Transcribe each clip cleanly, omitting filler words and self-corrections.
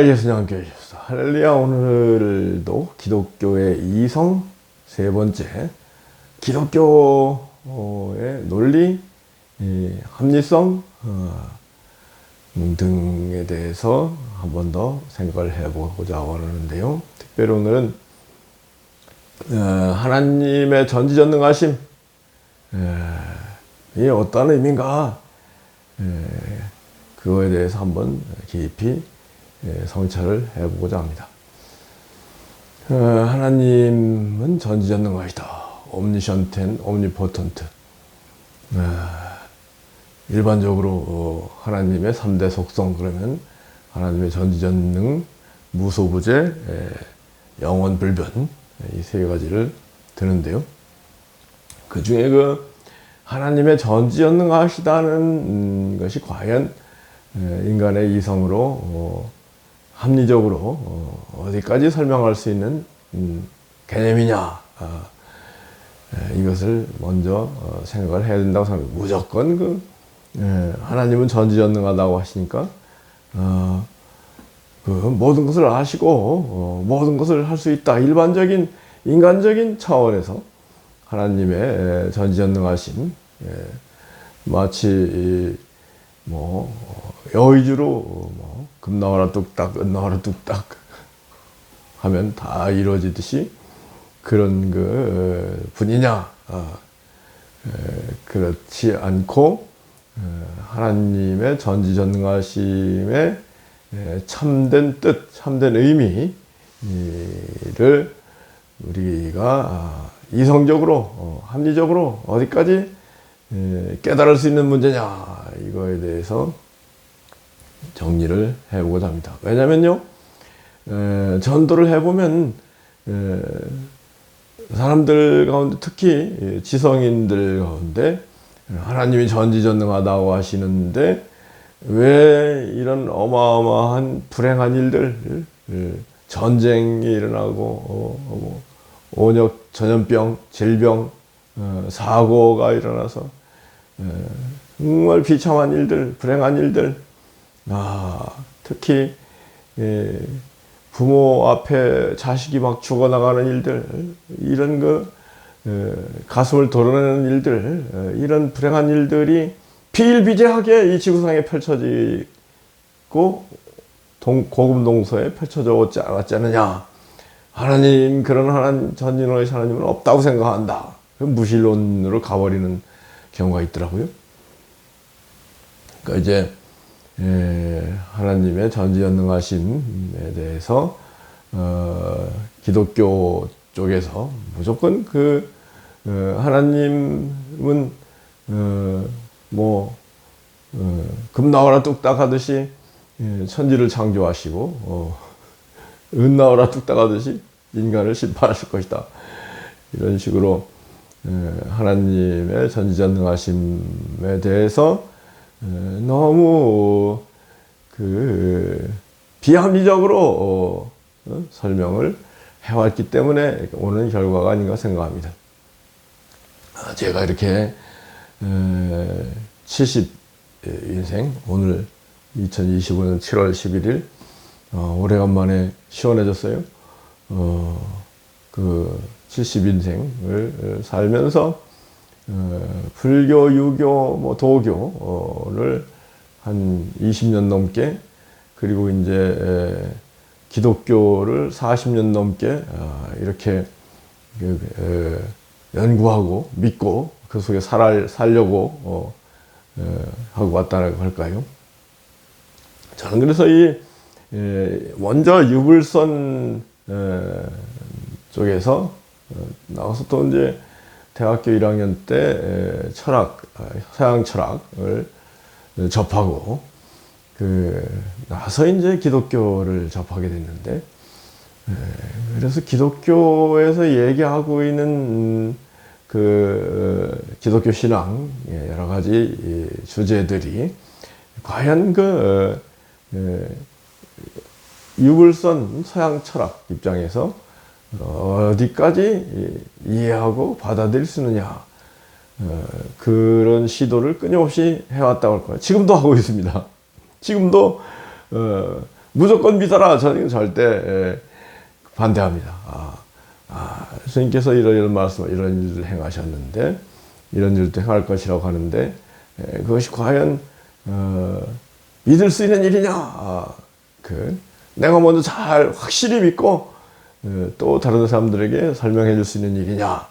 예수님 함께 해주셨어. 할렐루야. 오늘도 기독교의 이성 세 번째, 기독교의 논리, 합리성 등에 대해서 한 번 더 생각을 해보고자 하는데요. 특별히 오늘은 하나님의 전지전능하심, 이 어떤 의미인가, 그거에 대해서 한번 깊이 성찰을 해보고자 합니다. 하나님은 전지전능하시다. omniscient, omnipotent. 일반적으로 하나님의 3대 속성 그러면 하나님의 전지전능, 무소부재, 영원불변 이 세 가지를 드는데요. 그 중에 하나님의 전지전능하시다는 것이 과연 인간의 이성으로 합리적으로 어디까지 설명할 수 있는 개념이냐, 이것을 먼저 생각을 해야 된다고 생각합니다. 무조건 하나님은 전지전능하다고 하시니까 모든 것을 아시고 모든 것을 할 수 있다. 일반적인 인간적인 차원에서 하나님의 전지전능하심, 마치 여의주로 금 나와라 뚝딱, 은 나와라 뚝딱 하면 다 이루어지듯이 그런 분이냐? 그렇지 않고 하나님의 전지전능하심의 참된 뜻, 참된 의미를 우리가 이성적으로, 합리적으로 어디까지 깨달을 수 있는 문제냐, 이거에 대해서 정리를 해보고자 합니다. 왜냐면요, 전도를 해보면 사람들 가운데, 특히 지성인들 가운데 하나님이 전지전능하다고 하시는데 왜 이런 어마어마한 불행한 일들, 전쟁이 일어나고 온역 전염병, 질병, 사고가 일어나서 정말 비참한 일들, 불행한 일들, 특히 부모 앞에 자식이 막 죽어나가는 일들, 이런 가슴을 도려내는 일들, 이런 불행한 일들이 비일비재하게 이 지구상에 펼쳐지고 고금 동서에 펼쳐져 오지 않았지 않느냐. 하나님, 그런 하나님, 전지전능하신 하나님은 없다고 생각한다. 무신론으로 가버리는 경우가 있더라고요. 그러니까 이제 하나님의 전지전능하심에 대해서 기독교 쪽에서 무조건 하나님은 금 나와라 뚝딱 하듯이 천지를 창조하시고 은 나와라 뚝딱 하듯이 인간을 심판하실 것이다. 이런 식으로 하나님의 전지전능하심에 대해서 너무 비합리적으로 설명을 해왔기 때문에 오는 결과가 아닌가 생각합니다. 제가 이렇게 70인생, 오늘 2025년 7월 11일 오래간만에 시원해졌어요. 70인생을 살면서 불교, 유교, 도교를 한 20년 넘게, 그리고 이제 기독교를 40년 넘게 이렇게 연구하고 믿고 그 속에 살려고 하고 왔다고 할까요? 저는 그래서 먼저 유불선 쪽에서 나와서 또 이제 대학교 1학년 때 서양 철학을 접하고 나서 이제 기독교를 접하게 됐는데, 그래서 기독교에서 얘기하고 있는 기독교 신앙 여러 가지 주제들이 과연 유불선 서양 철학 입장에서 어디까지 이해하고 받아들일 수 있느냐, 그런 시도를 끊임없이 해왔다고 할 거예요. 지금도 하고 있습니다. 지금도 무조건 믿어라. 저는 절대 반대합니다. 스님께서 이런 말씀, 이런 일을 행하셨는데, 이런 일도 행할 것이라고 하는데, 그것이 과연 믿을 수 있는 일이냐? 내가 먼저 잘 확실히 믿고 또 다른 사람들에게 설명해 줄 수 있는 일이냐?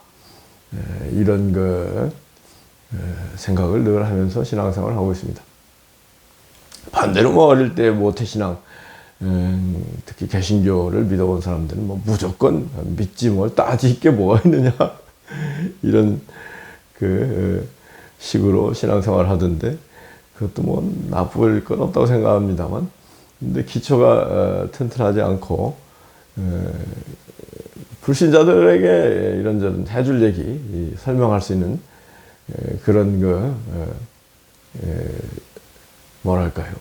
이런 생각을 늘 하면서 신앙생활을 하고 있습니다. 반대로 뭐 어릴 때 모태신앙, 특히 개신교를 믿어본 사람들은 뭐 무조건 믿지 뭘 따질 게 뭐가 있느냐 이런 식으로 신앙생활을 하던데, 그것도 뭐 나쁠 건 없다고 생각합니다만, 근데 기초가 튼튼하지 않고 불신자들에게 이런저런 해줄 얘기, 설명할 수 있는 그런 뭐랄까요,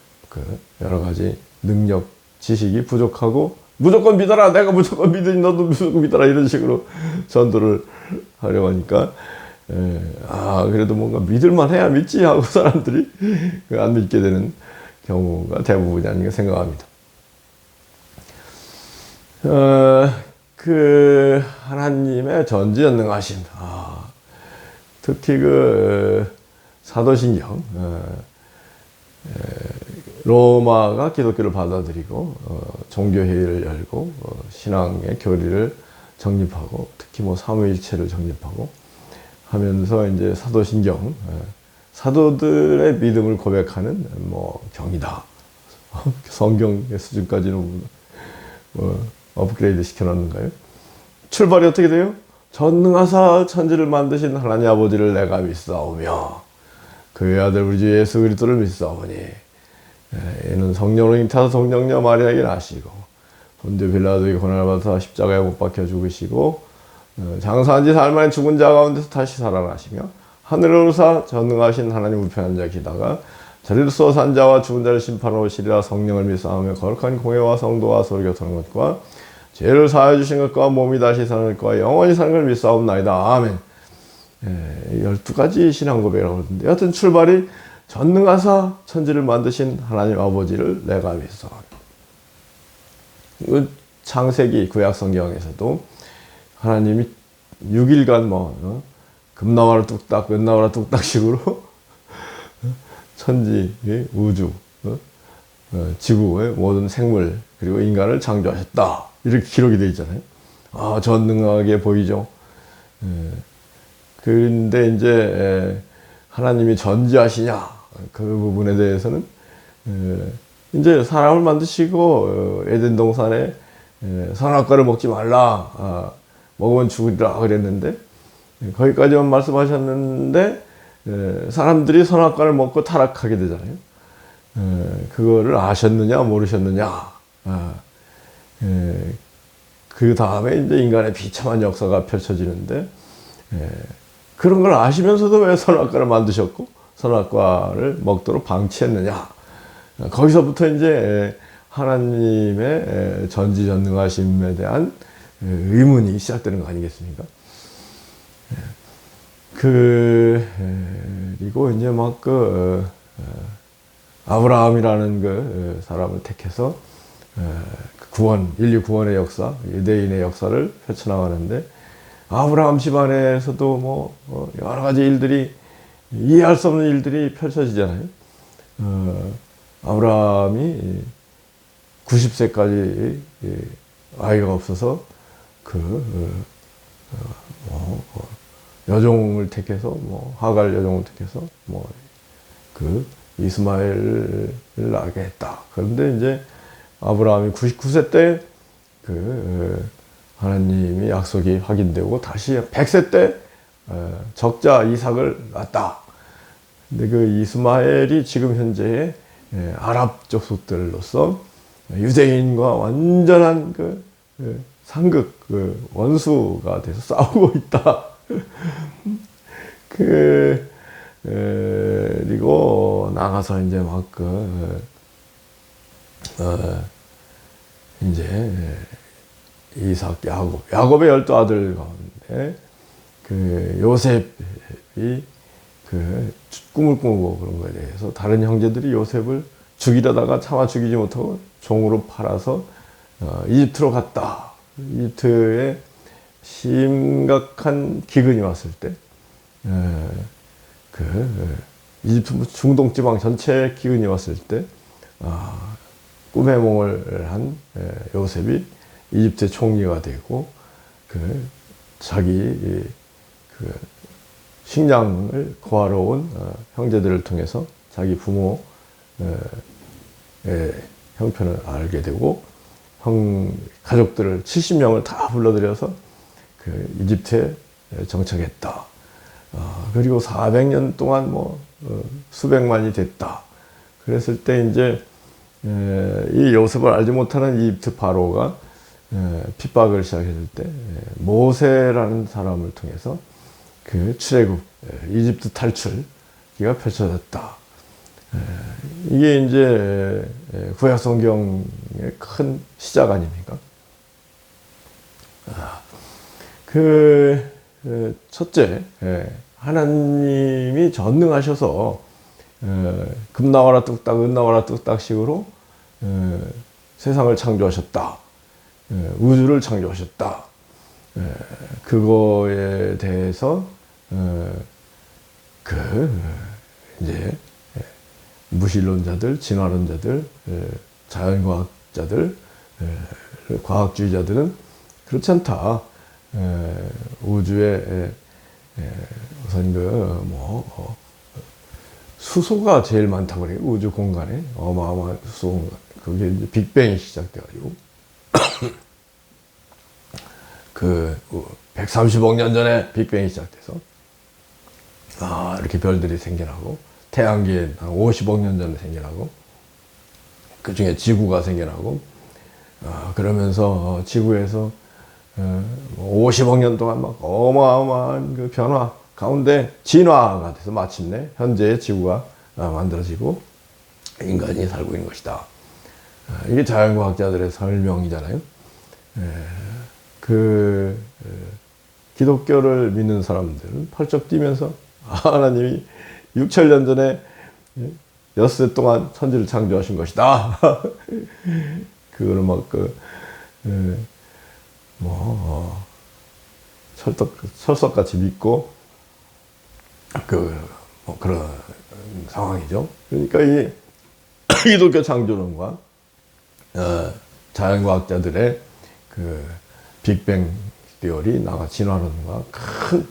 여러 가지 능력, 지식이 부족하고, 무조건 믿어라, 내가 무조건 믿으니 너도 무조건 믿어라, 이런 식으로 전도를 하려고 하니까, 그래도 뭔가 믿을만 해야 믿지 하고 사람들이 안 믿게 되는 경우가 대부분이 아닌가 생각합니다. 하나님의 전지전능하심, 특히 사도신경, 로마가 기독교를 받아들이고 종교회의를 열고 신앙의 교리를 정립하고, 특히 뭐 삼위일체를 정립하고 하면서 이제 사도신경, 사도들의 믿음을 고백하는 뭐 경이다. 성경의 수준까지는 업그레이드 시켜놨는가요? 출발이 어떻게 돼요? 전능하사 천지를 만드신 하나님 아버지를 내가 믿사오며 그의 아들 우리 주 예수 그리스도를 믿사오니 이는 성령으로 잉타서 성령녀 마리아에게 나시고 본디오 빌라도에게 고난을 받아 십자가에 못 박혀 죽으시고 장사한 지 사흘 만에 죽은 자 가운데서 다시 살아나시며 하늘을 오르사 전능하신 하나님 우편한 자 기다가 저리로서 산 자와 죽은 자를 심판하러 오시리라. 성령을 믿사오며 거룩한 공회와 성도와 서로 교통하는 것과 죄를 사하여 주신 것과 몸이 다시 사는 것과 영원히 사는 걸 믿사옵나이다. 아멘. 12가지 신앙 고백이라고 그러는데, 여하튼 출발이 전능하사 천지를 만드신 하나님 아버지를 내가 믿사오며. 창세기 구약 성경에서도 하나님이 6일간 금나와라 뚝딱 은나와라 뚝딱식으로 천지, 우주, 지구의 모든 생물 그리고 인간을 창조하셨다, 이렇게 기록이 되어 있잖아요. 전능하게 보이죠. 그런데 이제 하나님이 전지하시냐, 그 부분에 대해서는 이제 사람을 만드시고 에덴 동산에 선악과를 먹지 말라, 먹으면 죽으리라 그랬는데, 거기까지만 말씀하셨는데 사람들이 선악과를 먹고 타락하게 되잖아요. 그거를 아셨느냐 모르셨느냐. 그 다음에 이제 인간의 비참한 역사가 펼쳐지는데, 그런 걸 아시면서도 왜 선악과를 만드셨고 선악과를 먹도록 방치했느냐. 거기서부터 이제 하나님의 전지전능하심에 대한 의문이 시작되는 거 아니겠습니까? 그리고 이제 아브라함이라는 사람을 택해서 인류 구원의 역사, 유대인의 역사를 펼쳐나가는데, 아브라함 집안에서도 여러 가지 일들이, 이해할 수 없는 일들이 펼쳐지잖아요. 아브라함이 90세까지 아이가 없어서 여종을 택해서 하갈 여종을 택해서 이스마엘을 낳게 했다. 그런데 이제 아브라함이 99세 때 하나님이 약속이 확인되고 다시 100세 때 적자 이삭을 낳았다. 근데 그 이스마엘이 지금 현재의 아랍 족속들로서 유대인과 완전한 상극, 원수가 돼서 싸우고 있다. 그리고 나가서 이제 이제 이삭, 야곱의 12아들 가운데 요셉이 꿈을 꾸고 그런 거에 대해서 다른 형제들이 요셉을 죽이려다가 차마 죽이지 못하고 종으로 팔아서 이집트로 갔다. 이집트에 심각한 기근이 왔을 때, 이집트 중동 지방 전체에 기근이 왔을 때, 꿈의 몽을 한 요셉이 이집트의 총리가 되고, 자기 식량을 구하러 온 형제들을 통해서 자기 부모의 형편을 알게 되고, 가족들을 70명을 다 불러들여서 이집트에 정착했다. 그리고 400년 동안 수백만이 됐다. 그랬을 때 이제 이 요셉을 알지 못하는 이집트 바로가 핍박을 시작했을 때 모세라는 사람을 통해서 출애굽, 이집트 탈출기가 펼쳐졌다. 이게 이제 구약 성경의 큰 시작 아닙니까? 첫째, 하나님이 전능하셔서 금 나와라 뚝딱, 은 나와라 뚝딱식으로 세상을 창조하셨다. 우주를 창조하셨다. 그거에 대해서 이제 무신론자들, 진화론자들, 자연과학자들, 과학주의자들은 그렇지 않다. 우주에 우선 수소가 제일 많다고 그래요. 우주 공간에 어마어마한 수소 공간. 그게 이제 빅뱅이 시작돼가지고 130억 년 전에 빅뱅이 시작돼서 이렇게 별들이 생겨나고, 태양계에 한 50억 년 전에 생겨나고, 그 중에 지구가 생겨나고, 그러면서 지구에서 50억 년 동안 막 어마어마한 그 변화 가운데 진화가 돼서 마침내 현재의 지구가 만들어지고 인간이 살고 있는 것이다. 이게 자연과학자들의 설명이잖아요. 기독교를 믿는 사람들은 펄쩍 뛰면서 하나님이 6천년 전에 엿새 동안 천지를 창조하신 것이다. 그거를 막 철석같이 믿고 그런 상황이죠. 그러니까 이 기독교 창조론과 자연과학자들의 빅뱅 티오리, 나가 진화론과 큰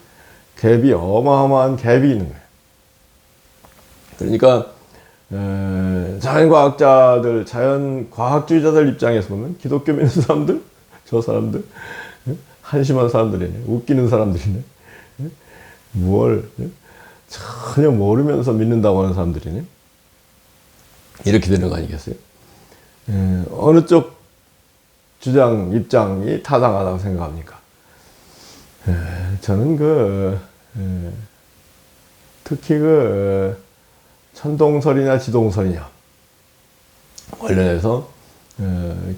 갭이, 어마어마한 갭이 있는 거예요. 그러니까 자연과학자들, 자연과학주의자들 입장에서 보면 기독교 믿는 사람들, 저 사람들 한심한 사람들이네, 웃기는 사람들이네, 뭘 전혀 모르면서 믿는다고 하는 사람들이네, 이렇게 되는 거 아니겠어요? 어느 쪽 주장, 입장이 타당하다고 생각합니까? 저는 특히 천동설이냐 지동설이냐 관련해서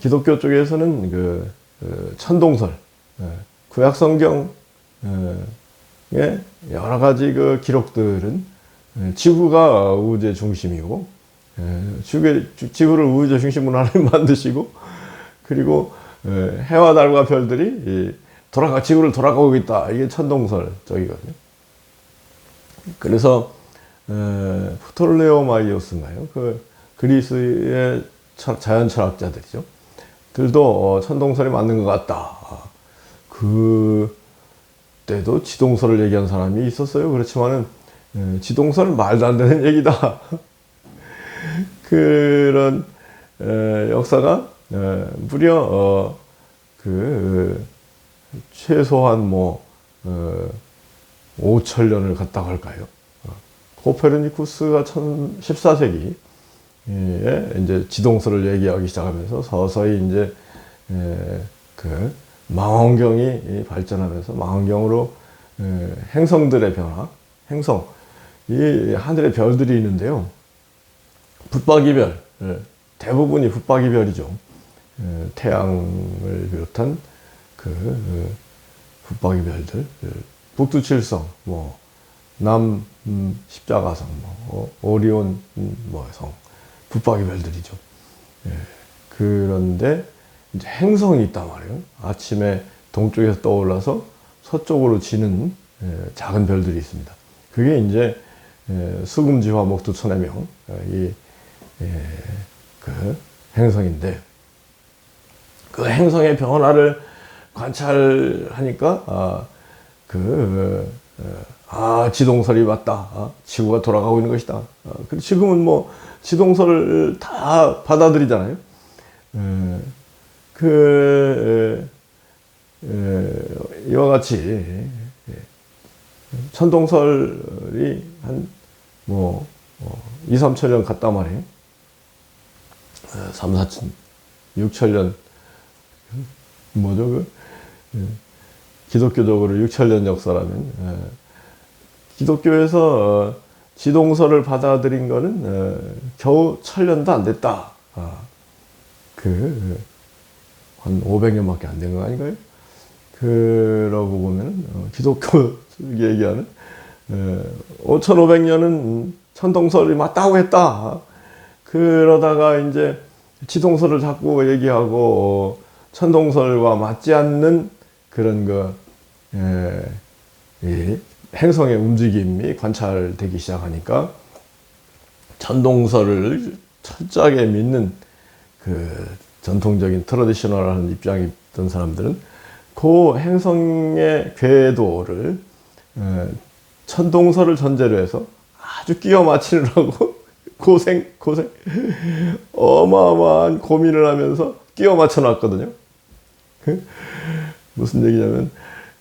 기독교 쪽에서는 천동설, 구약성경의 여러 가지 기록들은 지구가 우주의 중심이고, 지구를 우주의 중심으로 하나님 만드시고, 그리고 해와 달과 별들이 지구를 돌아가고 있다. 이게 천동설 쪽이거든요. 그래서 프톨레오마이오스인가요? 그리스의 자연 철학자들이죠. 들도 천동설이 맞는 것 같다. 그때도 지동설을 얘기한 사람이 있었어요. 그렇지만은 지동설은 말도 안 되는 얘기다. 그런 역사가 무려 최소한 5천년을 갔다고 할까요? 코페르니쿠스가 14세기에 이제 지동설을 얘기하기 시작하면서 서서히 이제 망원경이 발전하면서 망원경으로 행성들의 변화, 이 하늘에 별들이 있는데요. 붙박이별, 대부분이 붙박이별이죠. 태양을 비롯한 붙박이별들, 북두칠성, 남 십자가성, 오리온 성, 붙박이별들이죠. 그런데 이제 행성이 있단 말이에요. 아침에 동쪽에서 떠올라서 서쪽으로 지는 작은 별들이 있습니다. 그게 이제 수금지화 목토 천해명 그 행성인데, 그 행성의 변화를 관찰하니까 지동설이 맞다. 지구가 돌아가고 있는 것이다. 지금은 뭐 지동설을 다 받아들이잖아요. 이와 같이 천동설이 한 2, 3천 년 갔단 말이에요. 3, 4천, 6천 년 뭐죠? 기독교적으로 6천 년 역사라면 기독교에서 지동설을 받아들인 거는 겨우 1000년도 안 됐다. 한 500년밖에 안 된 거 아닌가요? 그러고 보면 기독교 얘기하는 5500년은 천동설이 맞다고 했다. 그러다가 이제 지동설을 자꾸 얘기하고 천동설과 맞지 않는 그런 이 행성의 움직임이 관찰되기 시작하니까 천동설을 철저하게 믿는 그 전통적인 트래디셔널한 입장이 있던 사람들은 그 행성의 궤도를 천동설을 전제로 해서 아주 끼워 맞추느라고 고생 어마어마한 고민을 하면서 끼워 맞춰 놨거든요. 무슨 얘기냐면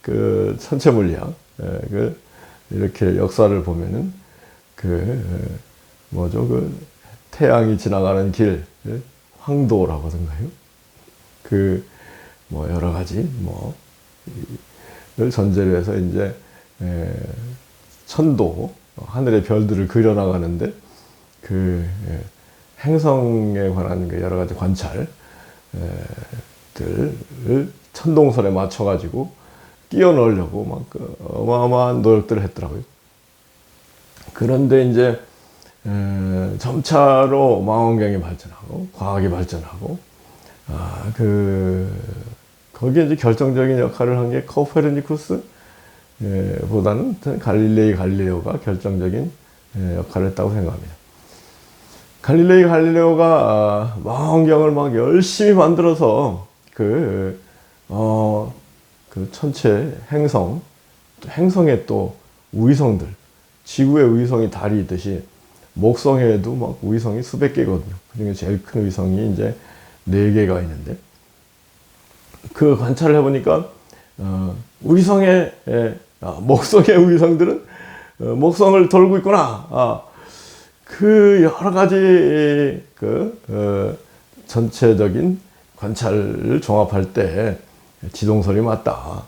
그 천체 물리학 이렇게 역사를 보면은 태양이 지나가는 길 황도라고 하던가요? 여러 가지 를 전제로 해서 이제 천도 하늘의 별들을 그려나가는데 행성에 관한 여러 가지 관찰들을 천동설에 맞춰가지고 끼워 넣으려고 막 어마어마한 노력들을 했더라고요. 그런데 이제 점차로 망원경이 발전하고 과학이 발전하고 거기에 이제 결정적인 역할을 한 게 코페르니쿠스 보다는 갈릴레오가 결정적인 역할을 했다고 생각합니다. 갈릴레오가 망원경을 막 열심히 만들어서 천체 행성에 또 위성들, 지구의 위성이 달이 있듯이 목성에도 막 위성이 수백 개거든요. 그중에 제일 큰 위성이 이제 4개가 있는데, 그 관찰을 해보니까 목성의 위성들은 목성을 돌고 있구나. 여러 가지 전체적인 관찰을 종합할 때 지동설이 맞다.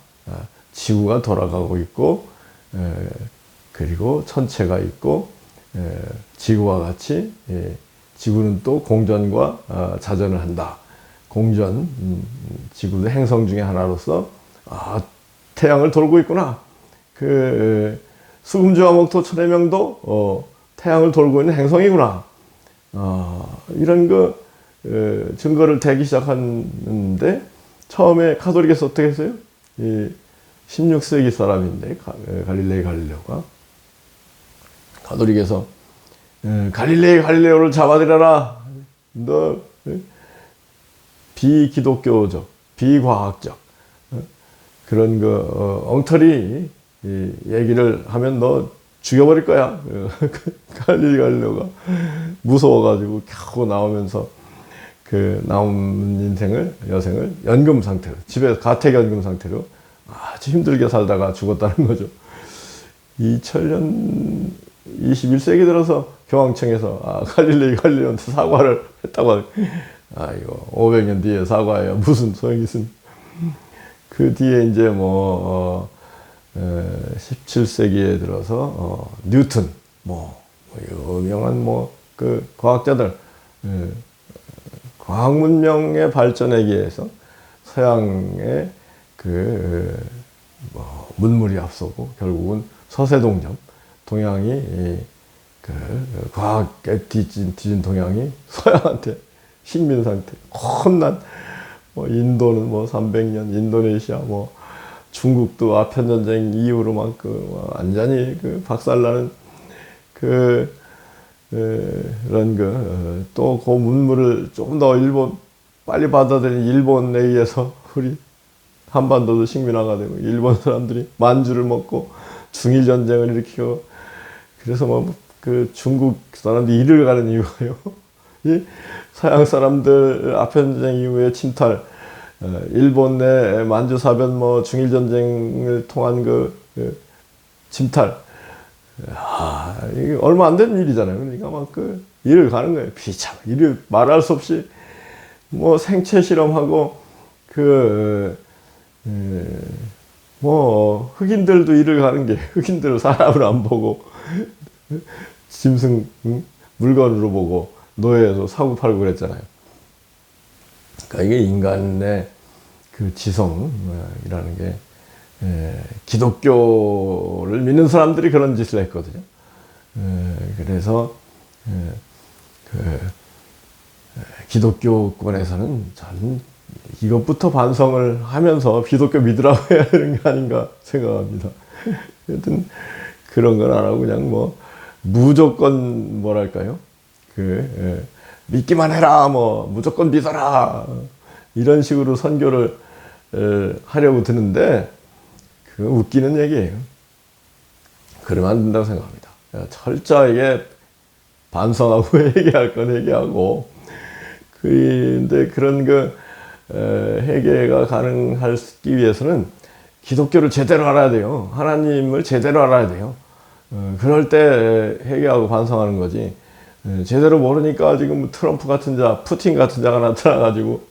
지구가 돌아가고 있고, 그리고 천체가 있고, 지구와 같이 지구는 또 공전과 자전을 한다. 공전, 지구도 행성 중에 하나로서 태양을 돌고 있구나. 수금지화 목토 천해명도 태양을 돌고 있는 행성이구나. 이런 증거를 대기 시작하는데, 처음에 카톨릭에서 어떻게 했어요? 16세기 사람인데, 갈릴레오가 카톨릭에서 갈릴레오를 잡아들여라. 너 비기독교적, 비과학적 그런 엉터리 얘기를 하면 너 죽여버릴 거야. 갈릴레오가 무서워가지고 겨우 나오면서 남은 여생을 연금 상태로, 집에서 가택연금 상태로 아주 힘들게 살다가 죽었다는 거죠. 2000년 21세기 들어서 교황청에서 갈릴레오한테 사과를 했다고 이거 500년 뒤에 사과해야 무슨 소용이 있습니까? 그 뒤에 이제 17세기에 들어서 뉴턴 유명한 과학자들, 과학 문명의 발전에 의해서 서양의 문물이 앞서고 결국은 서세동접, 동양이 과학에 뒤진 동양이 서양한테 식민 상태. 혼난, 뭐, 인도는 뭐 300년, 인도네시아, 뭐, 중국도 아편전쟁 이후로 막 완전히 박살나는 이런 또 그 문물을 조금 더 빨리 받아들인 일본에 의해서 우리 한반도도 식민화가 되고, 일본 사람들이 만주를 먹고 중일전쟁을 일으키고, 그래서 뭐 중국 사람들이 이를 가는 이유가요. 이 서양 사람들 아편전쟁 이후에 침탈, 일본 내 만주사변 뭐 중일전쟁을 통한 침탈, 이게 얼마 안 된 일이잖아요. 그러니까 막 일을 가는 거예요. 비참 일을 말할 수 없이 뭐 생체 실험하고 뭐 흑인들도 일을 가는 게, 흑인들 사람을 안 보고 짐승 물건으로 보고 노예에서 사고 팔고 그랬잖아요. 그러니까 이게 인간의 지성이라는 게, 기독교를 믿는 사람들이 그런 짓을 했거든요. 그래서 기독교권에서는 전 이것부터 반성을 하면서 기독교 믿으라고 해야 되는 게 아닌가 생각합니다. 하여튼 그런 건 안 하고 그냥 뭐 무조건 뭐랄까요? 믿기만 해라, 뭐 무조건 믿어라, 이런 식으로 선교를 하려고 드는데 웃기는 얘기예요. 그러면 안 된다고 생각합니다. 철저하게 반성하고 회개할 건 회개하고, 근데 그런 회개가 가능하기 위해서는 기독교를 제대로 알아야 돼요. 하나님을 제대로 알아야 돼요. 그럴 때 회개하고 반성하는 거지. 제대로 모르니까 지금 트럼프 같은 자, 푸틴 같은 자가 나타나가지고,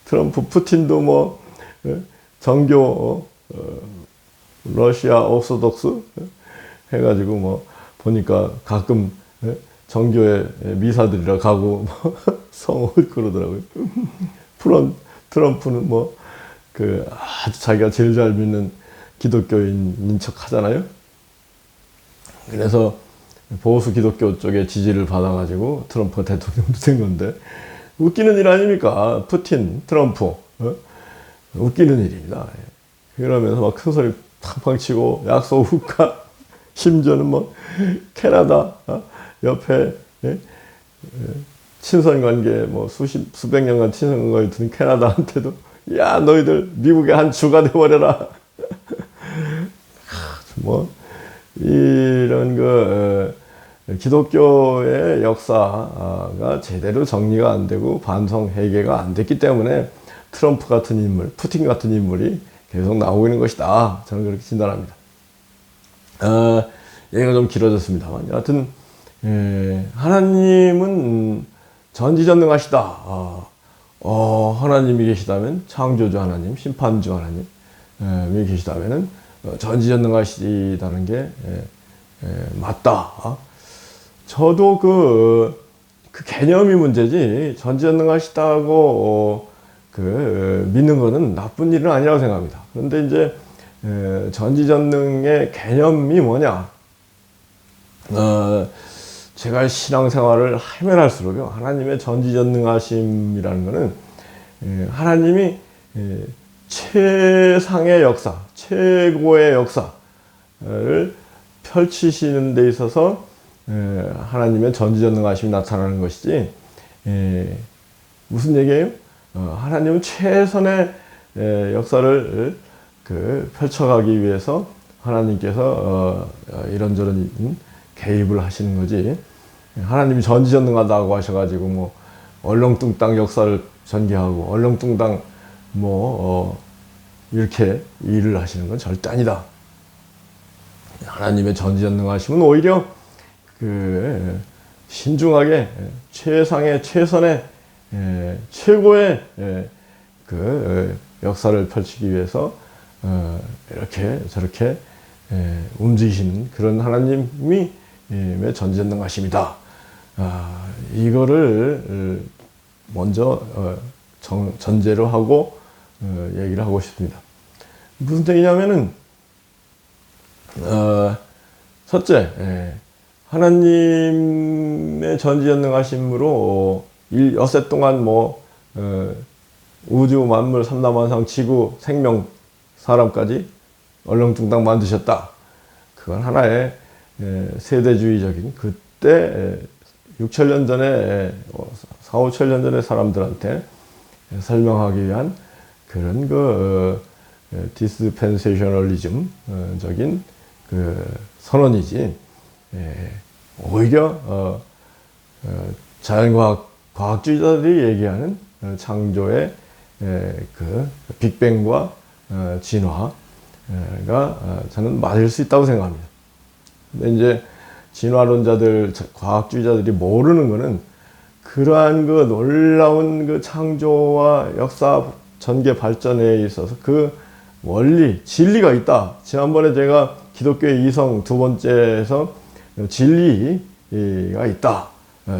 트럼프, 푸틴도 뭐 정교 러시아 오소독스 해가지고 뭐 보니까 가끔 정교회 미사들이라 가고 성을 그러더라고요. 트럼프는 뭐 아주 자기가 제일 잘 믿는 기독교인인 척 하잖아요. 그래서 보수 기독교 쪽에 지지를 받아가지고 트럼프가 대통령도 된 건데, 웃기는 일 아닙니까? 푸틴, 트럼프. 웃기는 일입니다. 그러면서 막 큰 소리 팡팡 치고 약속 훅가, 심지어는 뭐 캐나다 옆에 친선관계 뭐 수백 년간 친선관계 둔 캐나다한테도, 야 너희들 미국의 한 주가 돼버려라. 뭐 이런 기독교의 역사가 제대로 정리가 안 되고 반성 회개가 안 됐기 때문에 트럼프 같은 인물, 푸틴 같은 인물이 계속 나오고 있는 것이다. 저는 그렇게 진단합니다. 얘기가 좀 길어졌습니다만, 여하튼 하나님은 전지전능하시다. 하나님이 계시다면, 창조주 하나님, 심판주 하나님이 계시다면은 전지전능하시다는 게 맞다. 저도 그 개념이 문제지, 전지전능하시다고 믿는 거는 나쁜 일은 아니라고 생각합니다. 그런데 이제 전지전능의 개념이 뭐냐? 제가 신앙생활을 하면 할수록요, 하나님의 전지전능하심이라는 거는 하나님이 최상의 역사, 최고의 역사를 펼치시는 데 있어서 하나님의 전지전능하심이 나타나는 것이지, 무슨 얘기예요? 하나님은 최선의 역사를 펼쳐가기 위해서 하나님께서 이런저런 개입을 하시는 거지, 하나님이 전지전능하다고 하셔가지고 뭐 얼렁뚱땅 역사를 전개하고 얼렁뚱땅 뭐 이렇게 일을 하시는 건 절대 아니다. 하나님의 전지전능하심은 오히려 신중하게 최상의 최선의 최고의 역사를 펼치기 위해서 이렇게 저렇게 움직이시는 그런 하나님이 전지전능하심이다. 이거를 먼저 전제로 하고 얘기를 하고 싶습니다. 무슨 얘기냐면은, 첫째, 하나님의 전지전능하심으로 엿새 동안 뭐 우주 만물 삼라만상 지구 생명 사람까지 얼렁뚱땅 만드셨다. 그건 하나의 세대주의적인 그때 6천년 전에 4, 5천년 전에 사람들한테 설명하기 위한 그런 디스펜세이셔널리즘적인 선언이지, 오히려 과학주의자들이 얘기하는 창조의 빅뱅과 진화가 저는 맞을 수 있다고 생각합니다. 근데 이제 진화론자들, 과학주의자들이 모르는 거는 그러한 놀라운 창조와 역사 전개 발전에 있어서 원리, 진리가 있다. 지난번에 제가 기독교의 이성 두 번째에서 진리가 있다.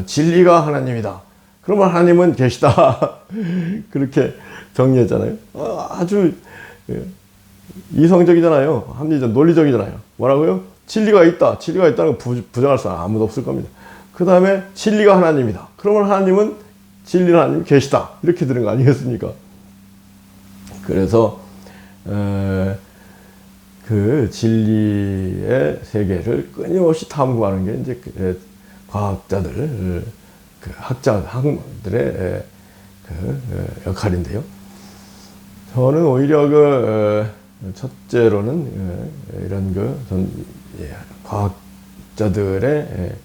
진리가 하나님이다. 그러면 하나님은 계시다. 그렇게 정리했잖아요. 아주 이성적이잖아요. 합리적, 논리적이잖아요. 뭐라고요? 진리가 있다. 진리가 있다는 거 부정할 사람 아무도 없을 겁니다. 그 다음에 진리가 하나님이다. 그러면 하나님은 진리 하나님이 계시다. 이렇게 들은 거 아니겠습니까? 그래서 그 진리의 세계를 끊임없이 탐구하는 게 이제 과학자들, 학자들의 역할인데요. 저는 오히려 첫째로는 이런 과학자들의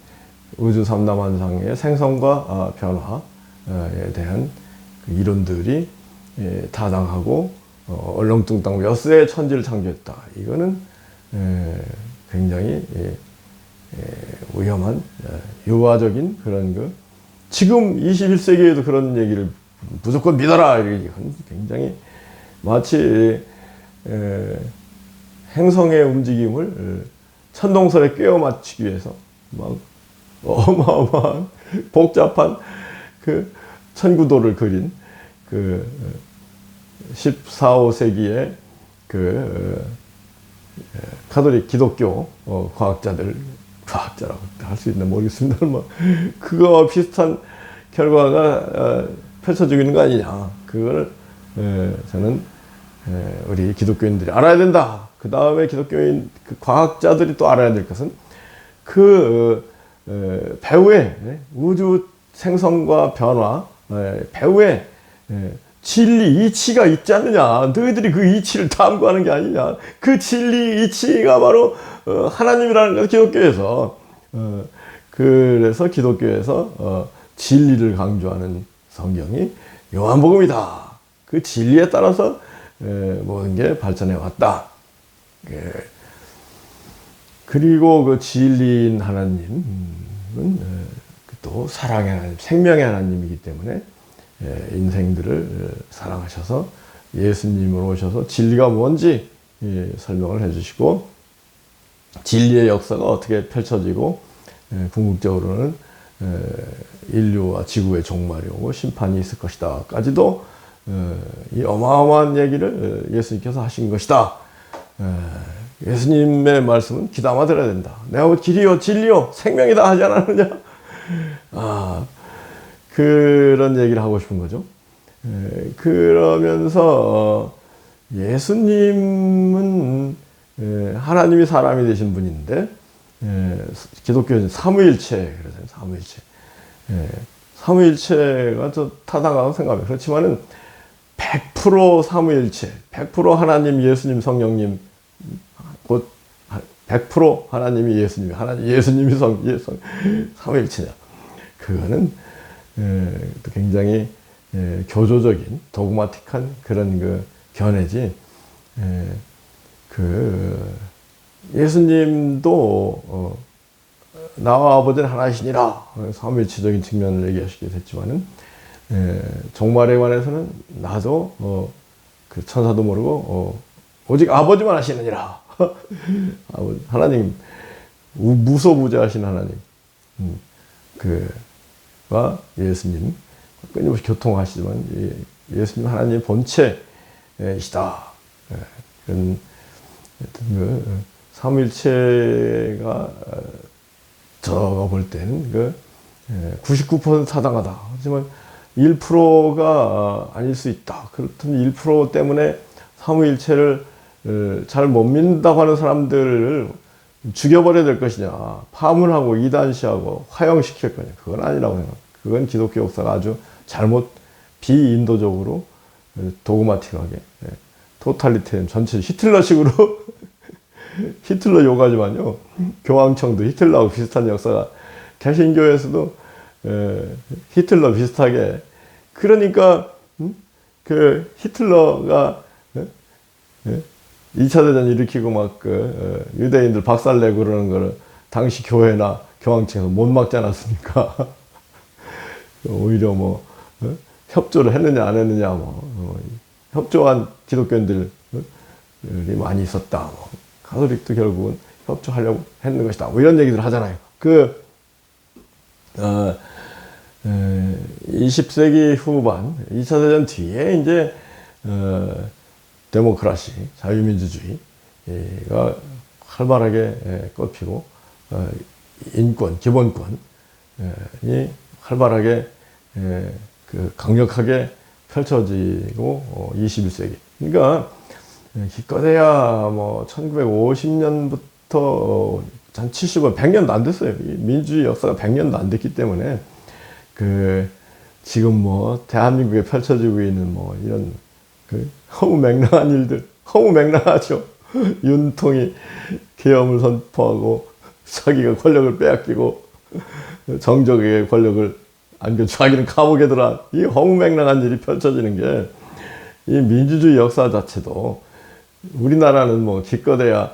우주 삼라만상의 생성과 변화에 대한 이론들이 타당하고 얼렁뚱땅 엿새의 천지를 창조했다. 이거는 굉장히 위험한 유화적인 그런 지금 21세기에도 그런 얘기를 무조건 믿어라. 이건 굉장히 마치 행성의 움직임을 천동설에 꿰어 맞추기 위해서 막 어마어마한 복잡한 천구도를 그린 14, 15세기의 가톨릭 기독교 과학자라고 할 수 있나 모르겠습니다. 그거와 비슷한 결과가 펼쳐지고 있는 거 아니냐. 그걸 저는 우리 기독교인들이 알아야 된다. 그 다음에 기독교인 과학자들이 또 알아야 될 것은 배후에 우주 생성과 변화, 배후에 진리, 이치가 있지 않느냐. 너희들이 그 이치를 탐구하는 게 아니냐. 그 진리, 이치가 바로 하나님이라는 것을 기독교에서 그래서 기독교에서 진리를 강조하는 성경이 요한복음이다. 그 진리에 따라서 모든 게 발전해 왔다. 그리고 그 진리인 하나님은 또 사랑의 하나님, 생명의 하나님이기 때문에 인생들을 사랑하셔서 예수님으로 오셔서 진리가 뭔지 설명을 해주시고 진리의 역사가 어떻게 펼쳐지고 궁극적으로는 인류와 지구의 종말이 오고 심판이 있을 것이다 까지도 이 어마어마한 얘기를 예수님께서 하신 것이다. 예수님의 말씀은 귀담아 들어야 된다. 내가 길이요 진리요 생명이다 하지 않았느냐. 그런 얘기를 하고 싶은 거죠. 그러면서 예수님은 하나님이 사람이 되신 분인데 기독교는 삼위일체 그러잖아요. 삼위일체. 삼위일체가 저 타당하다고 생각합니다. 그렇지만은 100% 삼위일체, 100% 하나님, 예수님, 성령님, 곧 100% 하나님이 예수님이, 예수님이 삼위일체냐. 그거는 또 굉장히 교조적인 도그마틱한 그런 견해지. 예수님도 나와 아버지는 하나이시니라 삼위일체적인 측면을 얘기하시기도 했지만은 종말에 관해서는 나도 그 천사도 모르고 오직 아버지만 하시느니라. 하나님 무소부재하신 하나님 그와 예수님 끊임없이 교통하시지만 예수님 하나님 본체이시다. 그런 삼위일체가 제가 볼 때는 99% 타당하다. 하지만 1%가 아닐 수 있다. 그렇다면 1% 때문에 삼위일체를 잘 못 믿는다고 하는 사람들을 죽여버려야 될 것이냐, 파문하고 이단시하고 화형시킬 거냐. 그건 아니라고 생각합니다. 그건 기독교 역사가 아주 잘못 비인도적으로 도그마틱하게 토탈리테리즘 전체 히틀러식으로 히틀러 요가지만요, 교황청도 히틀러하고 비슷한 역사가, 개신교에서도 히틀러 비슷하게, 그러니까 그 히틀러가 2차 대전 일으키고 막 유대인들 박살내고 그러는 거를 당시 교회나 교황청에서 못 막지 않았습니까? 오히려 뭐 협조를 했느냐 안 했느냐, 협조한 기독교인들이 많이 있었다. 가톨릭도 결국은 협조하려고 했는 것이다. 뭐 이런 얘기들 하잖아요. 20세기 후반, 2차 대전 뒤에 이제 데모크라시, 자유민주주의가 활발하게 꽃피고, 인권, 기본권이 활발하게 강력하게 펼쳐지고, 21세기. 그러니까 기껏해야 뭐 1950년부터 한 70년, 100년도 안 됐어요. 민주주의 역사가 100년도 안 됐기 때문에 지금 뭐 대한민국에 펼쳐지고 있는 뭐 이런 허무맹랑한 일들, 허무맹랑하죠. 윤통이 계엄을 선포하고 자기가 권력을 빼앗기고 정적에게 권력을 안겨 자기는 감옥에 들어간 이 허무맹랑한 일이 펼쳐지는 게, 이 민주주의 역사 자체도, 우리나라는 뭐 기껏해야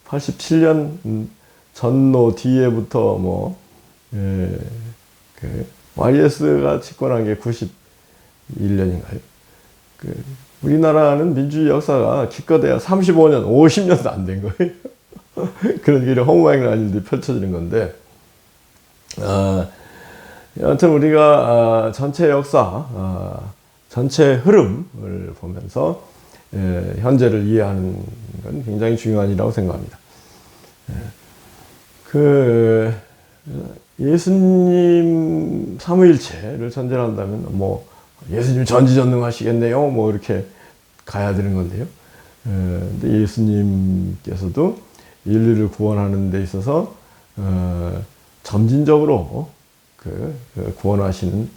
87년 전노 뒤에부터 뭐 YS가 집권한 게 91년인가요? 우리나라는 민주주의 역사가 기껏해야 35년, 50년도 안 된 거예요. 그런 길에 허무맹랑한 일들이 펼쳐지는 건데, 여하튼 우리가 전체 역사, 전체 흐름을 보면서 현재를 이해하는 건 굉장히 중요한 일이라고 생각합니다. 예수님 삼위일체를 전제로 한다면 뭐 예수님 전지전능하시겠네요, 뭐 이렇게 가야 되는 건데요. 근데 예수님께서도 인류를 구원하는 데 있어서 점진적으로 구원하시는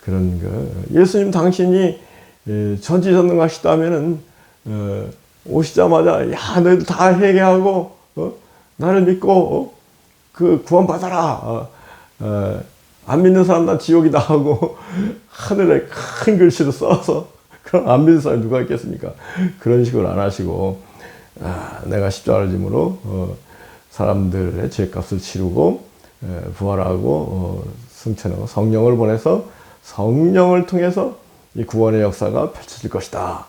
그런 예수님 당신이 전지전능하시다면은 오시자마자 야 너희들 다 회개하고 나를 믿고 구원받아라, 안 믿는 사람 다 지옥이다 하고 하늘에 큰 글씨로 써서, 그럼 안 믿는 사람이 누가 있겠습니까? 그런 식으로 안 하시고, 내가 십자가를 짐으로 사람들의 죄값을 치르고 부활하고 승천하고 성령을 보내서 성령을 통해서 이 구원의 역사가 펼쳐질 것이다.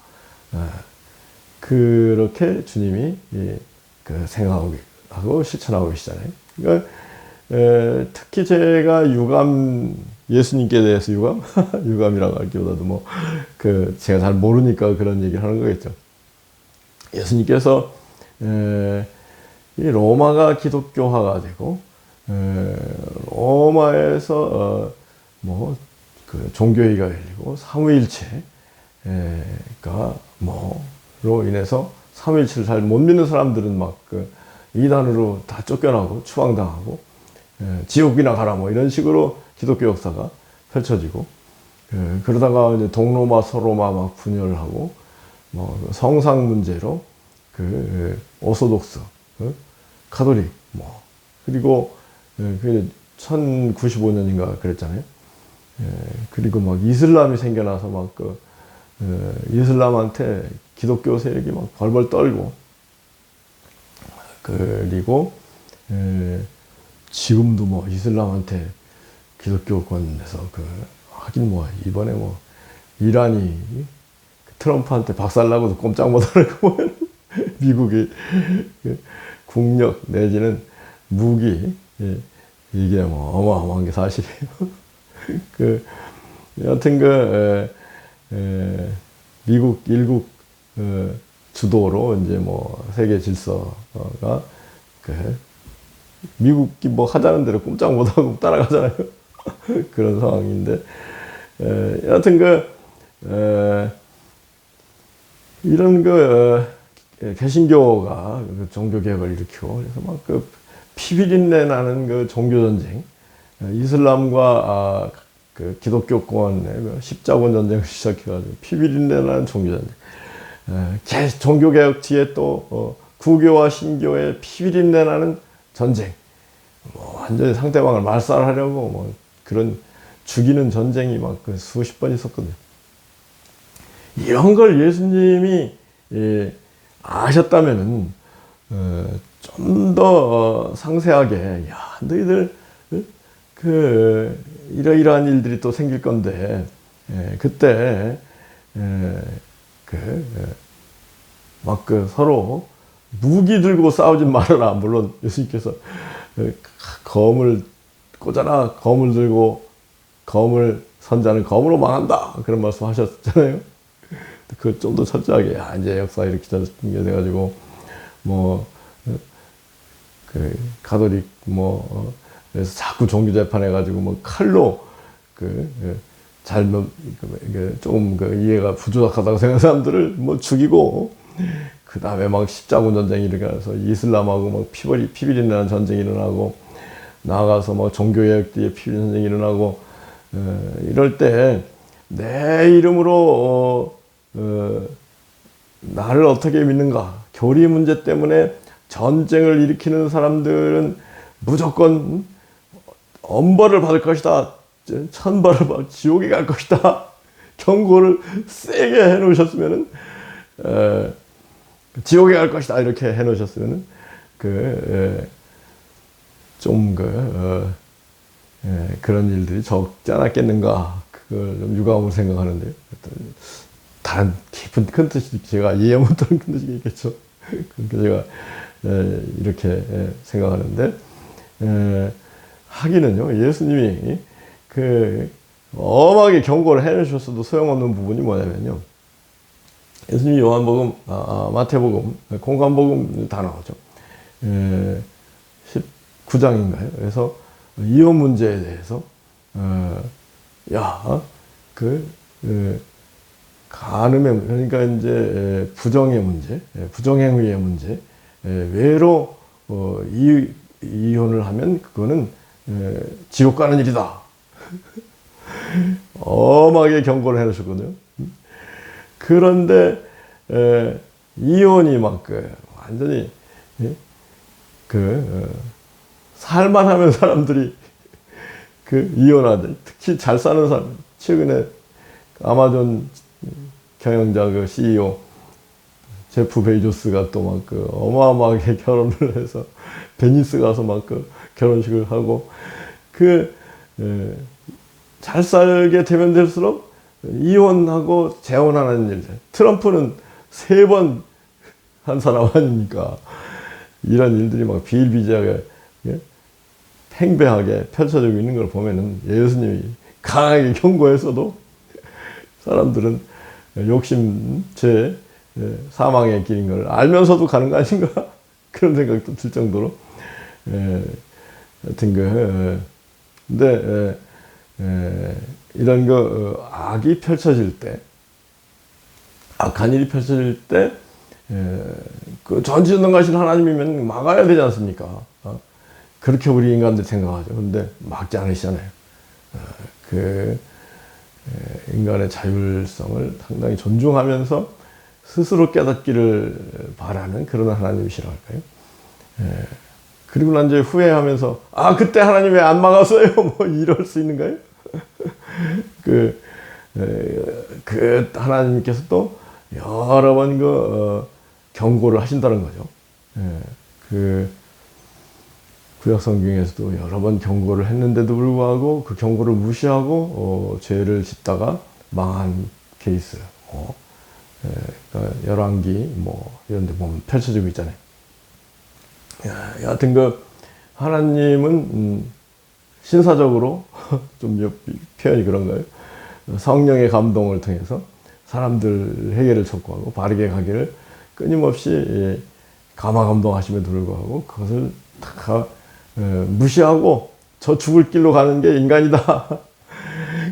그렇게 주님이 생각하고 하고 실천하고 계시잖아요. 그러니까 특히 제가 예수님께 대해서 유감이라고 하기보다도 뭐 제가 잘 모르니까 그런 얘기를 하는 거겠죠. 예수님께서 이 로마가 기독교화가 되고 로마에서 종교회의가 열리고 삼위일체가 뭐로 인해서 삼위일체를 잘 못 믿는 사람들은 막 이단으로 다 쫓겨나고 추방당하고 지옥이나 가라 뭐 이런 식으로 기독교 역사가 펼쳐지고, 그러다가 이제 동로마 서로마 막 분열하고 뭐 성상 문제로 오소독스, 가톨릭 그리고 1095년인가 그랬잖아요. 그리고 막 이슬람이 생겨나서 막 이슬람한테 기독교 세력이 막 벌벌 떨고, 그리고 지금도 뭐 이슬람한테 기독교권에서 하긴 뭐 이번에 뭐 이란이 트럼프한테 박살나고도 꼼짝 못하고 미국이 국력 내지는 무기, 이게 뭐 어마어마한 게 사실이에요. 여하튼 미국 일국 주도로 이제 뭐 세계 질서가 미국이 뭐 하자는 대로 꼼짝 못하고 따라가잖아요. 그런 상황인데, 여하튼 이런 개신교가 종교개혁을 일으키고, 그래서 막 피비린내 나는 종교전쟁, 이슬람과 기독교권의 십자군 전쟁을 시작해가지고 피비린내 나는 종교전쟁, 종교개혁 뒤에 또 구교와 신교의 피비린내 나는 전쟁, 뭐 완전히 상대방을 말살하려고 뭐 그런 죽이는 전쟁이 막 수십 번 있었거든요. 이런 걸 예수님이 아셨다면은 좀 더 상세하게, 야, 너희들 이러이러한 일들이 또 생길 건데, 그때 막 서로 무기 들고 싸우지 말아라. 물론 예수님께서 검을 꽂아라. 검을 들고 검을 선자는 검으로 망한다. 그런 말씀 하셨잖아요. 그 좀 더 철저하게, 야, 이제 역사 이렇게 전개돼가지고 뭐 가톨릭 그래서 자꾸 종교 재판해가지고 뭐 칼로 잘못 조금 이해가 부족하다고 생각하는 사람들을 뭐 죽이고, 그 다음에 막 십자군 전쟁이 일어나서 이슬람하고 막 피비린내는 전쟁이 일어나고, 나아가서 뭐 종교개혁 뒤에 피비린 전쟁이 일어나고, 이럴 때 내 이름으로 나를 어떻게 믿는가? 교리 문제 때문에 전쟁을 일으키는 사람들은 무조건 엄벌을 받을 것이다. 천벌을 받을, 지옥에 갈 것이다. 경고를 세게 해놓으셨으면은, 지옥에 갈 것이다. 이렇게 해놓으셨으면은, 그런 일들이 적지 않았겠는가. 그걸 좀 유감으로 생각하는데요. 다른 깊은 큰 뜻이, 제가 이해 못하는 큰 뜻이 있겠죠. 그러니까 제가 이렇게 생각하는데, 하기는요, 예수님이 엄하게 경고를 해주셨어도 소용없는 부분이 뭐냐면요, 예수님이 요한복음, 마태복음, 공관복음 다 나오죠. 19장인가요? 그래서 이혼 문제에 대해서 간음의, 그러니까 이제 부정의 문제, 부정행위의 문제, 외로 이혼을 하면 그거는 지옥 가는 일이다. 엄하게 경고를 해놓으셨거든요. 그런데 이혼이 막 완전히 살만하면 사람들이 이혼하죠. 특히 잘 사는 사람, 최근에 아마존 경영자 CEO 제프 베이조스가 또 막 어마어마하게 결혼을 해서 베니스 가서 막 결혼식을 하고, 잘 살게 되면 될수록 이혼하고 재혼하는 일들. 트럼프는 3번 한 사람 아닙니까? 이런 일들이 막 비일비재하게, 팽배하게 펼쳐지고 있는 걸 보면은 예수님이 강하게 경고했어도 사람들은 욕심, 죄, 사망의 길인 걸 알면서도 가는 거 아닌가? 그런 생각도 들 정도로. 하여튼 근데 이런 악이 펼쳐질 때, 악한 일이 펼쳐질 때, 전지전능하신 하나님이면 막아야 되지 않습니까? 그렇게 우리 인간들 생각하죠. 근데 막지 않으시잖아요. 인간의 자율성을 상당히 존중하면서 스스로 깨닫기를 바라는 그런 하나님이시라고 할까요? 그리고 난 이제 후회하면서, 그때 하나님 왜 안 막았어요? 뭐 이럴 수 있는가요? 하나님께서 또 여러 번 경고를 하신다는 거죠. 구약 성경에서도 여러 번 경고를 했는데도 불구하고 그 경고를 무시하고 죄를 짓다가 망한 케이스. 그러니까 열왕기 이런 데 보면 펼쳐지고 있잖아요. 여하튼 하나님은 신사적으로 좀 표현이 그런가요? 성령의 감동을 통해서 사람들 회개를 촉구하고 바르게 가기를 끊임없이 감화감동하심에도 불구하고 그것을 다 무시하고 저 죽을 길로 가는 게 인간이다.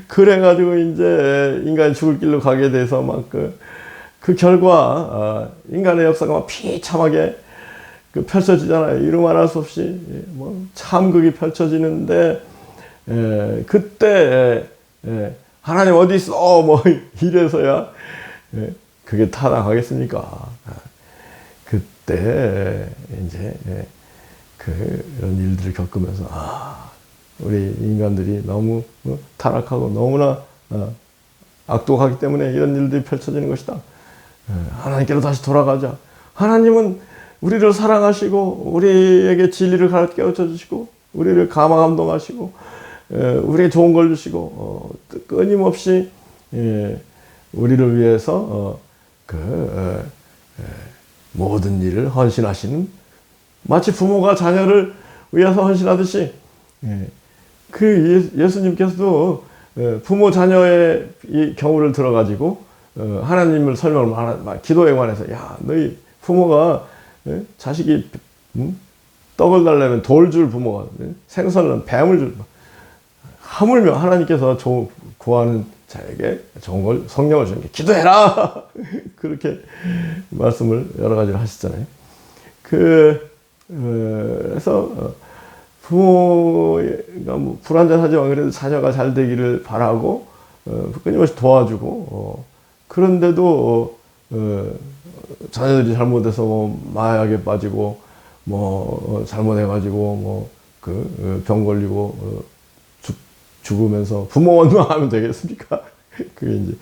그래가지고 이제 인간이 죽을 길로 가게 돼서 막 그 결과 인간의 역사가 막 비참하게 펼쳐지잖아요. 이루 말할 수 없이 뭐 참극이 펼쳐지는데 그때 하나님 어디 있어? 뭐 이래서야 그게 타당하겠습니까? 그때 이제 그런 일들을 겪으면서 우리 인간들이 너무 타락하고 너무나 악독하기 때문에 이런 일들이 펼쳐지는 것이다. 하나님께로 다시 돌아가자. 하나님은 우리를 사랑하시고 우리에게 진리를 깨우쳐 주시고 우리를 감화감동하시고 우리에게 좋은 걸 주시고 끊임없이 우리를 위해서 모든 일을 헌신하시는, 마치 부모가 자녀를 위해서 헌신하듯이 예수님께서도 부모 자녀의 이 경우를 들어가지고 하나님을 설명을 기도에 관해서, 야, 너희 부모가 자식이 떡을 달라면 돌 줄 부모가, 생선은 뱀을 줄, 하물며 하나님께서 구하는 자에게 좋은 걸, 성령을 주는 게 기도해라. 그렇게 말씀을 여러 가지를 하시잖아요. 그래서 부모가 뭐 불완전하지만 그래도 자녀가 잘 되기를 바라고 끊임없이 도와주고, 그런데도 자녀들이 잘못해서 뭐 마약에 빠지고 뭐 잘못해가지고 병 걸리고 죽으면서 부모 원망하면 되겠습니까? 그게 이제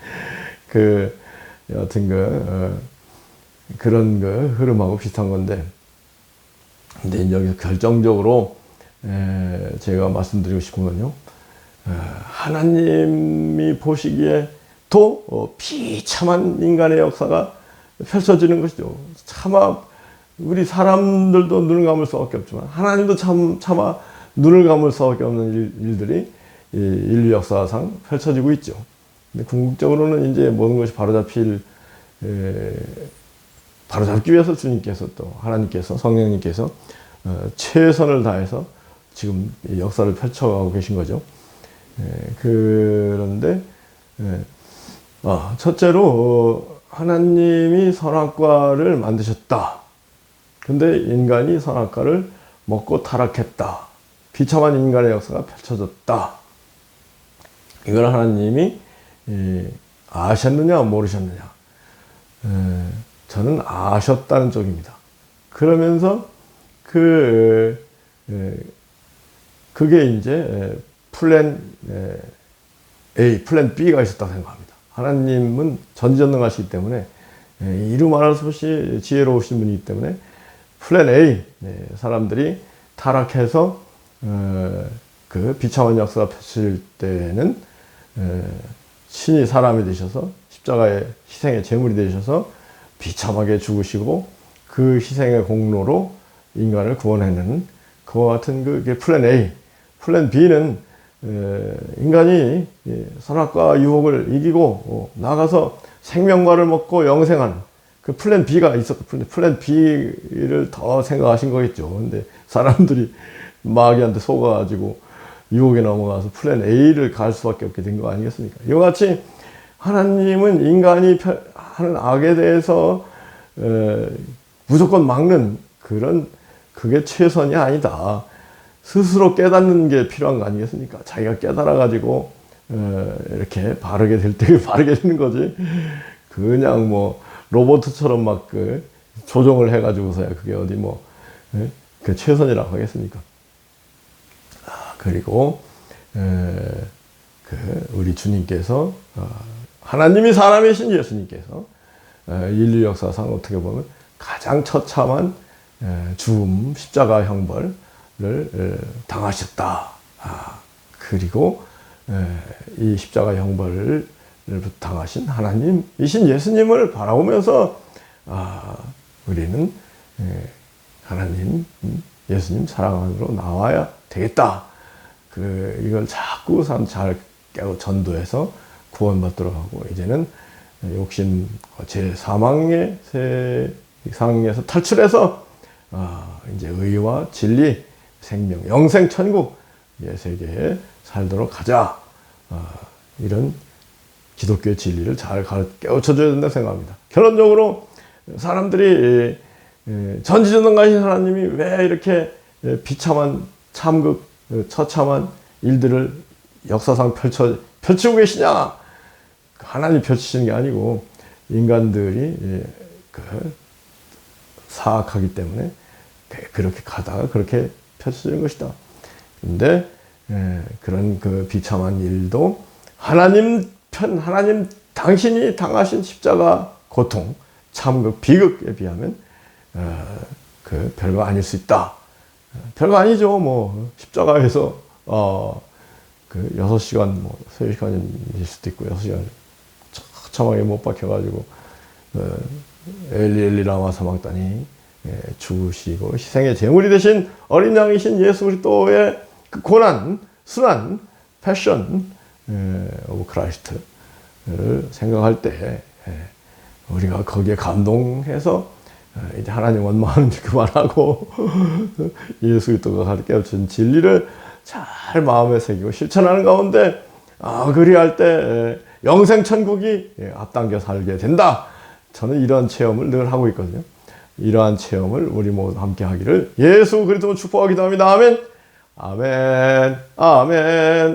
여하튼 그런 흐름하고 비슷한 건데, 근데 여기 결정적으로 제가 말씀드리고 싶은 건요, 하나님이 보시기에 또 비참한 인간의 역사가 펼쳐지는 것이죠. 차마 우리 사람들도 눈을 감을 수밖에 없지만 하나님도 차마 눈을 감을 수밖에 없는 일들이 인류 역사상 펼쳐지고 있죠. 근데 궁극적으로는 이제 모든 것이 바로잡기 위해서 주님께서, 또 하나님께서, 성령님께서 최선을 다해서 지금 역사를 펼쳐가고 계신 거죠. 그런데 첫째로 하나님이 선악과를 만드셨다. 근데 인간이 선악과를 먹고 타락했다. 비참한 인간의 역사가 펼쳐졌다. 이걸 하나님이 아셨느냐 모르셨느냐? 저는 아셨다는 쪽입니다. 그러면서 그게 이제 플랜 A, 플랜 B가 있었다고 생각합니다. 하나님은 전지전능하시기 때문에 이루 말할 수 없이 지혜로우신 분이기 때문에 플랜 A, 사람들이 타락해서 그 비참한 역사가 펼칠 때는 신이 사람이 되셔서 십자가의 희생의 제물이 되셔서 비참하게 죽으시고 그 희생의 공로로 인간을 구원해내는 그와 같은 그게 플랜 A. 플랜 B는 인간이 선악과 유혹을 이기고 나가서 생명과를 먹고 영생하는 그 플랜 B가 있었고, 플랜 B를 더 생각하신 거겠죠. 근데 사람들이 마귀한테 속아가지고 유혹에 넘어가서 플랜 A를 갈 수밖에 없게 된 거 아니겠습니까? 이와 같이 하나님은 인간이 하는 악에 대해서 무조건 막는 그게 최선이 아니다. 스스로 깨닫는 게 필요한 거 아니겠습니까? 자기가 깨달아가지고 이렇게 바르게 될 때 바르게 되는 거지. 그냥 뭐 로봇처럼 막 조종을 해가지고서야 그게 어디 그 최선이라고 하겠습니까? 그리고 우리 주님께서 하나님이 사람이신 예수님께서 인류 역사상 어떻게 보면 가장 처참한 죽음, 십자가 형벌을 당하셨다. 그리고 이 십자가 형벌을 당하신 하나님이신 예수님을 바라보면서 우리는 하나님, 예수님 사랑 안으로 나와야 되겠다. 이걸 자꾸 잘 깨고 전도해서 구원받도록 하고, 이제는 욕심, 세상에서 탈출해서 이제 의와 진리, 생명, 영생 천국 세계에 살도록 하자. 이런 기독교의 진리를 잘 깨우쳐줘야 된다고 생각합니다. 결론적으로 사람들이 전지전능하신 하나님이 왜 이렇게 비참한 참극, 처참한 일들을 역사상 펼치고 계시냐? 하나님이 펼치시는 게 아니고 인간들이 사악하기 때문에 그렇게 가다가 그렇게 펼쳐지는 것이다. 그런데 그런 그 비참한 일도 하나님 당신이 당하신 십자가 고통, 참극, 비극에 비하면 그 별거 아닐 수 있다. 별거 아니죠. 뭐 십자가에서 그 6시간, 뭐 3시간일 수도 있고 6시간 처참하게 못 박혀가지고 엘리 엘리 라마 사막다니 죽으시고 희생의 제물이 되신 어린 양이신 예수 그리스도의 그 고난, 순환, 패션 오브 크라이스트를 생각할 때 우리가 거기에 감동해서 이제 하나님 원망하는 일 그만하고 예수 그리스도가 가르쳐 준 진리를 잘 마음에 새기고 실천하는 가운데 그리할 때 영생 천국이 앞당겨 살게 된다. 저는 이러한 체험을 늘 하고 있거든요. 이러한 체험을 우리 모두 함께 하기를 예수 그리스도 축복하기도 합니다. 아멘. 아멘. 아멘.